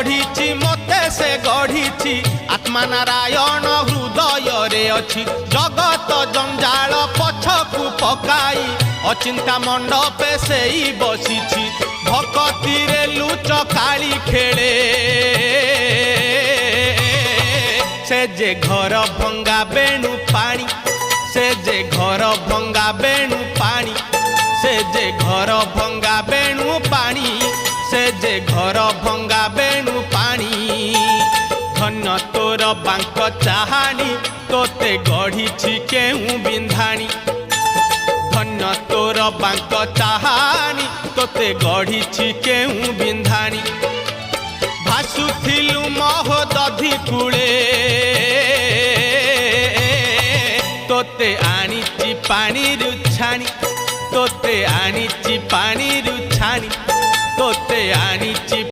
गढ़ी मते से गढ़ी आत्मा नारायण हृदय रे अछि जगत जंजाल पछकु पकाई अचिंता मंडपे से बसी भक्ति रे लुच काली खेले से जे घर भंगा बेणु पानी से जे घर भंगा बेणु पानी से जे घर भंगा बेणु पानी से जे घर भंगा बेणु पानी धन्य तोर बांक चाहानी तोते गढ़ी केहू बिंधाणी धन्य तोर बांक चाहानी तोते गढ़ी केहू बिंधाणी भासुथिलु महोदधि कूले तोते आनीची पानी रुछाणी तोते आनीची पानी रुछाणी तोते आनीची